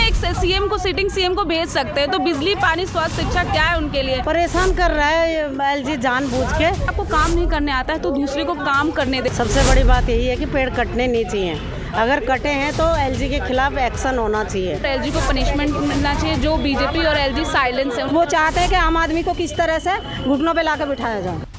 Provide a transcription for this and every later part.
में एक सीएम को, सिटिंग सीएम को भेज सकते हैं, तो बिजली, पानी, स्वास्थ्य, शिक्षा क्या है उनके लिए? परेशान कर रहा है एलजी जानबूझ के। आपको काम नहीं करने आता है तो दूसरे को काम करने दे। सबसे बड़ी बात यही है कि पेड़ कटने नहीं चाहिए, अगर कटे हैं तो एलजी के खिलाफ एक्शन होना चाहिए। एलजी को पनिशमेंट मिलना चाहिए, जो बीजेपी और एलजी साइलेंस है। वो चाहते हैं कि आम आदमी को किस तरह से घुटनों पे लाकर बिठाया जाए।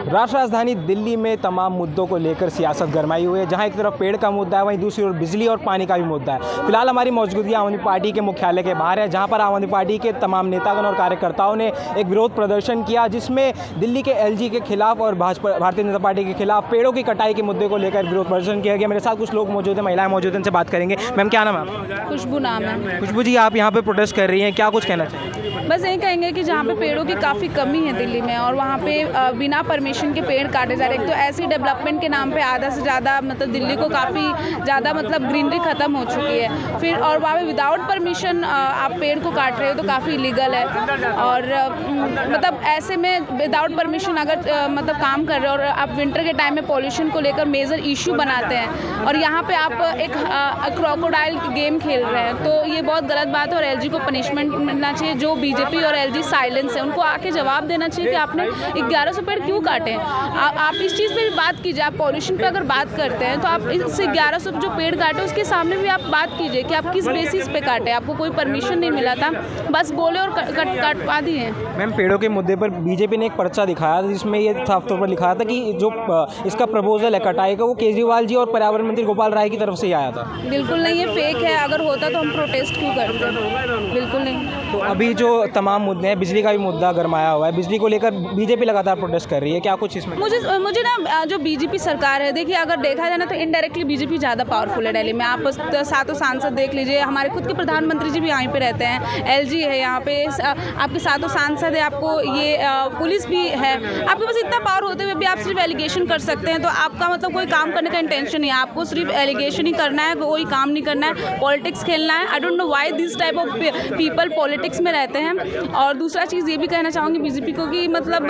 राष्ट्र राजधानी दिल्ली में तमाम मुद्दों को लेकर सियासत गरमाई हुई है। जहां एक तरफ पेड़ का मुद्दा है, वहीं दूसरी ओर बिजली और पानी का भी मुद्दा है। फिलहाल हमारी मौजूदगी आम आदमी पार्टी के मुख्यालय के बाहर है, जहां पर आम आदमी पार्टी के तमाम नेतागण और कार्यकर्ताओं ने एक विरोध प्रदर्शन किया, जिसमें दिल्ली के एलजी के खिलाफ और भारतीय जनता पार्टी के खिलाफ पेड़ों की कटाई के मुद्दे को लेकर विरोध प्रदर्शन किया गया। मेरे साथ कुछ लोग मौजूद हैं, महिलाएं मौजूद हैं, उनसे बात करेंगे। मैम, क्या नाम है आपका? खुशबू नाम है। खुशबू जी, आप यहाँ पे प्रोटेस्ट कर रही हैं, क्या कुछ कहना चाहिए? बस यही कहेंगे कि जहाँ पे पेड़ों की काफ़ी कमी है दिल्ली में, और वहाँ पे बिना परमिशन के पेड़ काटे जा रहे हैं। तो ऐसी डेवलपमेंट के नाम पे आधा से ज़्यादा मतलब दिल्ली को काफ़ी ज़्यादा मतलब ग्रीनरी ख़त्म हो चुकी है। फिर और वहाँ पे विदाउट परमिशन आप पेड़ को काट रहे हो तो काफ़ी इलीगल है। और मतलब ऐसे में विदाउट परमिशन अगर मतलब काम कर रहे हो और आप विंटर के टाइम में पॉल्यूशन को लेकर मेजर इशू बनाते हैं, और यहाँ पे आप एक क्रोकोडाइल गेम खेल रहे हैं, तो ये बहुत गलत बात है। और एलजी को पनिशमेंट मिलना चाहिए, जो बीजेपी और एलजी साइलेंस है, उनको आके जवाब देना चाहिए कि आपने 1100 पेड़ क्यों काटे। आप इस चीज़ पे भी बात कीजिए। आप पॉल्यूशन पे अगर बात करते हैं तो आप इस 1100 जो पेड़ काटे उसके सामने भी आप बात कीजिए कि आप किस बेसिस पे काटे। आपको कोई परमिशन नहीं मिला था, बस बोले और काटवा दिए। मैम, पेड़ों के मुद्दे पर बीजेपी ने एक पर्चा दिखाया था, जिसमें ये साफ तौर पर लिखा था कि जो इसका प्रपोजल है कटाई का, वो केजरीवाल जी और पर्यावरण मंत्री गोपाल राय की तरफ से ही आया था। बिल्कुल नहीं, ये फेक है। अगर होता तो हम प्रोटेस्ट क्यों करते? बिल्कुल नहीं। तो अभी जो तमाम मुद्दे हैं, बिजली का भी मुद्दा गरमाया हुआ है, बिजली को लेकर बीजेपी लगातार प्रोटेस्ट कर रही है, क्या कुछ इसमें? मुझे ना जो बीजेपी सरकार है, देखिए अगर देखा जाए ना तो इनडायरेक्टली बीजेपी ज़्यादा पावरफुल है दिल्ली में। आप सातों सांसद देख लीजिए, हमारे खुद के प्रधानमंत्री जी भी यहाँ पे रहते हैं, एलजी है यहाँ पे, आपके सातों सांसद है, आपको ये पुलिस भी है। आपके पास इतना पावर होते हुए भी आप सिर्फ एलिगेशन कर सकते हैं, तो आपका मतलब कोई काम करने का इंटेंशन नहीं है। आपको सिर्फ एलिगेशन ही करना है, कोई काम नहीं करना है, पॉलिटिक्स खेलना है। I don't know why this type of people politics में रहते हैं। और दूसरा चीज़ ये भी कहना चाहूँगी बीजेपी को कि मतलब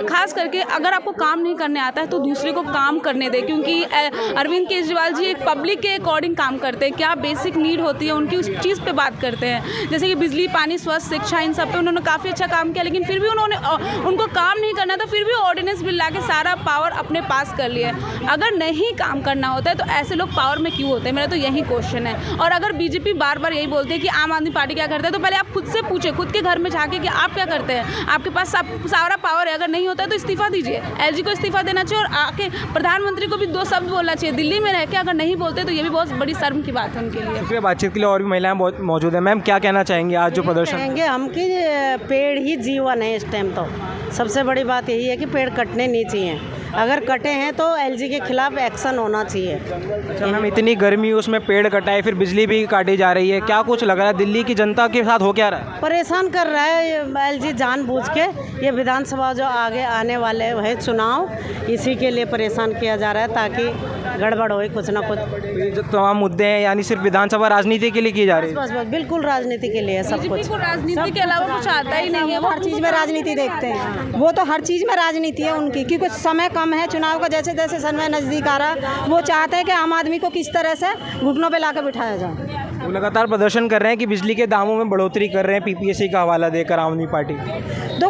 खास करके अगर आपको काम नहीं करने आता है तो दूसरे को काम करने दे, क्योंकि अरविंद केजरीवाल जी एक पब्लिक के अकॉर्डिंग काम करते हैं। क्या बेसिक नीड होती है उनकी, उस चीज़ पे बात करते हैं। जैसे कि बिजली, पानी, स्वास्थ्य, शिक्षा, इन सब पे उन्होंने काफ़ी अच्छा काम किया, लेकिन फिर भी उनको काम नहीं करना था, फिर भी ऑर्डिनेंस बिल ला के सारा पावर अपने पास कर लिया। अगर नहीं काम करना होता है तो ऐसे लोग पावर में क्यों होते हैं? मेरा तो यही क्वेश्चन है। और अगर बीजेपी बार बार यही बोलते हैं कि आम आदमी पार्टी क्या करता है, तो पहले आप खुद से पूछे, खुद के घर में जाके कि आप क्या करते हैं। आपके पास सारा पावर है, अगर नहीं होता है तो इस्तीफा दीजिए। एलजी को इस्तीफा देना चाहिए, और आके प्रधानमंत्री को भी 2 शब्द बोलना चाहिए। दिल्ली में रह के अगर नहीं बोलते तो ये भी बहुत बड़ी शर्म की बात है उनके लिए। शुक्रिया बातचीत के लिए। और भी महिलाएं बहुत मौजूद हैं। मैम, क्या कहना चाहेंगे आज जो प्रदर्शन? कहेंगे हम कि पेड़ ही जीवन है इस टाइम। तो सबसे बड़ी बात यही है कि पेड़ कटने नहीं चाहिए, अगर कटे हैं तो एलजी के खिलाफ एक्शन होना चाहिए। अच्छा मैम, इतनी गर्मी उसमें पेड़ कटाए, फिर बिजली भी काटी जा रही है, क्या कुछ लग रहा है दिल्ली की जनता के साथ हो क्या रहा है? परेशान कर रहा है एलजी जानबूझ के। ये विधानसभा जो आगे आने वाले है चुनाव, इसी के लिए परेशान किया जा रहा है, ताकि गड़बड़ हो कुछ ना कुछ। ये जो तमाम मुद्दे हैं, यानी सिर्फ विधानसभा राजनीति के लिए की जा रही है? बस बस बिल्कुल राजनीति के लिए सब कुछ। राजनीति के अलावा कुछ आता ही नहीं है। वो हर चीज़ में राजनीति देखते हैं, वो तो हर चीज़ में राजनीति है उनकी, क्योंकि समय कम है चुनाव का। जैसे जैसे समय नज़दीक आ रहा है, वो चाहते हैं कि आम आदमी को किस तरह से घुटनों पे लाकर बिठाया जाए। वो लगातार प्रदर्शन कर रहे हैं कि बिजली के दामों में बढ़ोतरी कर रहे हैं, पीपीएससी का हवाला देकर आम आदमी पार्टी। तो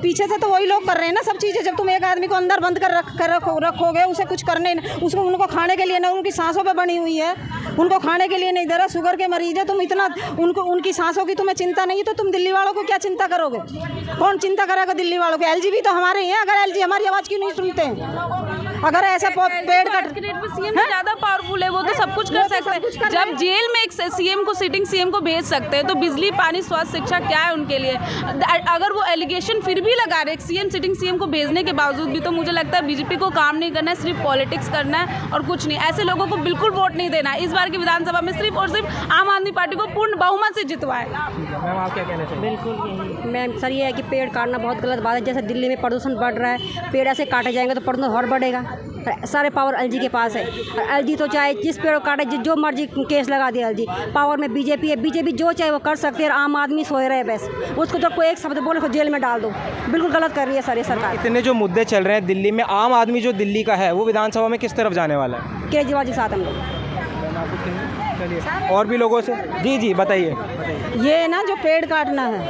पीछे से तो वही लोग कर रहे हैं ना सब चीज़ें। जब तुम एक आदमी को अंदर बंद कर रखोगे, उसे कुछ करने, उसको उनको खाने के लिए ना, उनकी सांसों पे बनी हुई है, उनको खाने के लिए नहीं दे रहा। शुगर के मरीज है, तुम इतना उनकी सांसों की तुम्हें चिंता नहीं है, तो तुम दिल्ली वालों को क्या चिंता करोगे? कौन चिंता करेगा दिल्ली वालों को? एलजी भी तो हमारे ही हैं। अगर एलजी हमारी आवाज़ क्यों नहीं सुनते हैं? अगर ऐसा पेड़ कट सीएम ज़्यादा पावरफुल है, वो तो सब कुछ कर सकते हैं। जब जेल में एक सीएम को, सिटिंग सीएम को भेज सकते हैं, तो बिजली, पानी, स्वास्थ्य, शिक्षा क्या है उनके लिए? अगर वो एलिगेशन फिर भी लगा रहे सीएम, सिटिंग सीएम को भेजने के बावजूद भी, तो मुझे लगता है बीजेपी को काम नहीं करना है, सिर्फ पॉलिटिक्स करना है और कुछ नहीं। ऐसे लोगों को बिल्कुल वोट नहीं देना है। इस बार की विधानसभा में सिर्फ और सिर्फ आम आदमी पार्टी को पूर्ण बहुमत से जितवाए। मैम, आप क्या कहना चाहिए? बिल्कुल यही मैम, सर ये है कि पेड़ काटना बहुत गलत बात है। जैसे दिल्ली में प्रदूषण बढ़ रहा है, पेड़ ऐसे काटे जाएंगे तो प्रदूषण और बढ़ेगा। सारे पावर एलजी के पास है, और एलजी तो चाहे जिस पेड़ को काटे, जो मर्जी केस लगा दिया। एलजी पावर में बीजेपी है, बीजेपी जो चाहे वो कर सकते हैं, आम आदमी सोए रहे बस। उसको तो कोई एक शब्द बोले को जेल में डाल दो, बिल्कुल गलत कर रही है सर ये सरकार। इतने जो मुद्दे चल रहे हैं दिल्ली में, आम आदमी जो दिल्ली का है वो विधानसभा में किस तरफ जाने वाला है? केजरीवाल के साथ हम लोग। चलिए और भी लोगों से जी बताइए। ये ना जो पेड़ काटना है,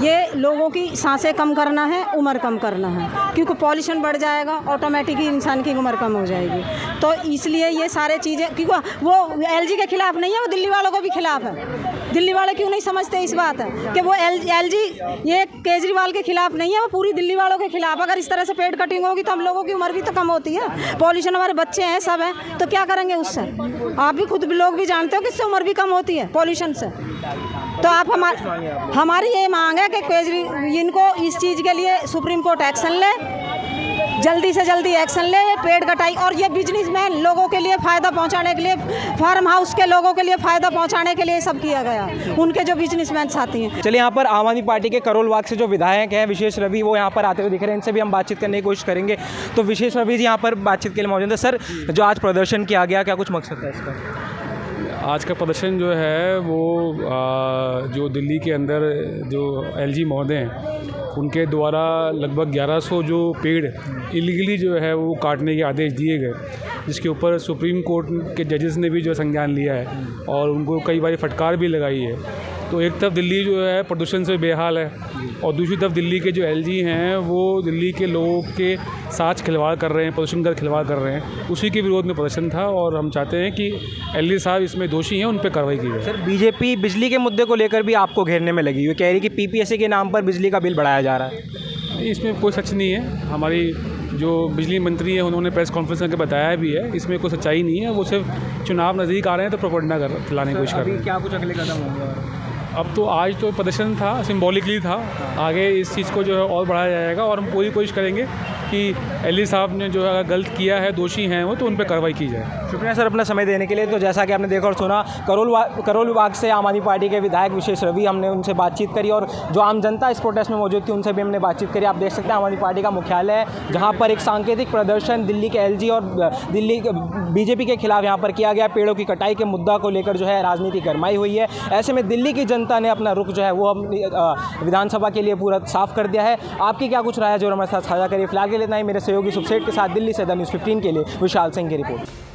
ये लोगों की सांसें कम करना है, उम्र कम करना है, क्योंकि पॉल्यूशन बढ़ जाएगा, ऑटोमेटिक ही इंसान की उम्र कम हो जाएगी। तो इसलिए ये सारे चीज़ें, क्योंकि वो एलजी के खिलाफ नहीं है, वो दिल्ली वालों को भी खिलाफ है। दिल्ली वाले क्यों नहीं समझते इस बात है कि वो एलजी ये केजरीवाल के खिलाफ नहीं है, वो पूरी दिल्ली वालों के खिलाफ। अगर इस तरह से पेड़ कटिंग होगी तो हम लोगों की उम्र भी तो कम होती है, पॉल्यूशन, हमारे बच्चे हैं, सब हैं, तो क्या करेंगे उससे? आप भी खुद भी लोग भी जानते हो कि इससे उम्र भी कम होती है पॉल्यूशन से। तो आप हमारी ये मांग है कि इनको इस चीज़ के लिए सुप्रीम कोर्ट एक्शन ले, जल्दी से जल्दी एक्शन ले, पेड़ कटाई। और ये बिजनेसमैन लोगों के लिए फ़ायदा पहुंचाने के लिए, फार्म हाउस के लोगों के लिए फ़ायदा पहुंचाने के लिए सब किया गया, उनके जो बिजनेसमैन साथी हैं। चलिए यहाँ पर आम आदमी पार्टी के करोल बाग से जो विधायक हैं विशेष रवि, वो यहाँ पर आते हुए दिख रहे हैं, इनसे भी हम बातचीत करने की कोशिश करेंगे। तो विशेष रवि जी यहाँ पर बातचीत के लिए मौजूद है। सर, जो आज प्रदर्शन किया गया, क्या कुछ मकसद था इसका? आज का प्रदर्शन जो है वो जो दिल्ली के अंदर जो एलजी महोदय हैं उनके द्वारा लगभग 1100 जो पेड़ इलीगली जो है वो काटने के आदेश दिए गए, जिसके ऊपर सुप्रीम कोर्ट के जजेस ने भी जो संज्ञान लिया है और उनको कई बार फटकार भी लगाई है। तो एक तरफ दिल्ली जो है प्रदूषण से बेहाल है और दूसरी तरफ दिल्ली के जो एलजी हैं वो दिल्ली के लोगों के साथ खिलवाड़ कर रहे हैं, प्रदूषण का खिलवाड़ कर रहे हैं। उसी के विरोध में प्रदर्शन था और हम चाहते हैं कि एलजी साहब इसमें दोषी हैं, उन पर कार्रवाई की जाए। सर, बीजेपी बिजली के मुद्दे को लेकर भी आपको घेरने में लगी हुई, कह रही कि पीपीएससी के नाम पर बिजली का बिल बढ़ाया जा रहा है। इसमें कोई सच नहीं है। हमारी जो बिजली मंत्री है उन्होंने प्रेस कॉन्फ्रेंस करके बताया भी है, इसमें कोई सच्चाई नहीं है। वो सिर्फ चुनाव नज़दीक आ रहे हैं तो प्रोपेगेंडा फैलाने की कोशिश कर रहे हैं। क्या कुछ अगले कदम होंगे? अब तो आज तो प्रदर्शन था, सिंबॉलिकली था, आगे इस चीज़ को जो है और बढ़ाया जाएगा और हम पूरी कोशिश करेंगे कि एलजी साहब ने जो है गलत किया है, दोषी हैं वो, तो उन पर कार्रवाई की जाए। शुक्रिया सर अपना समय देने के लिए। तो जैसा कि आपने देखा और सुना, करोल विभाग से आम आदमी पार्टी के विधायक विशेष रवि, हमने उनसे बातचीत करी और जो आम जनता इस प्रोटेस्ट में मौजूद थी उनसे भी हमने बातचीत करी। आप देख सकते हैं आम आदमी पार्टी का मुख्यालय है, जहाँ पर एक सांकेतिक प्रदर्शन दिल्ली के एलजी और दिल्ली बीजेपी के खिलाफ यहाँ पर किया गया। पेड़ों की कटाई के मुद्दा को लेकर जो है राजनीति गरमाई हुई है। ऐसे में दिल्ली की जनता ने अपना रुख जो है वो विधानसभा के लिए पूरा साफ कर दिया है। आपकी क्या कुछ राय है जो हमारे साथ साझा करिए। फिलहाल के लिए इतना ही। मेरे सहयोगी सुबसेठ के साथ दिल्ली से द न्यूज़ 15 के लिए विशाल सिंह की रिपोर्ट।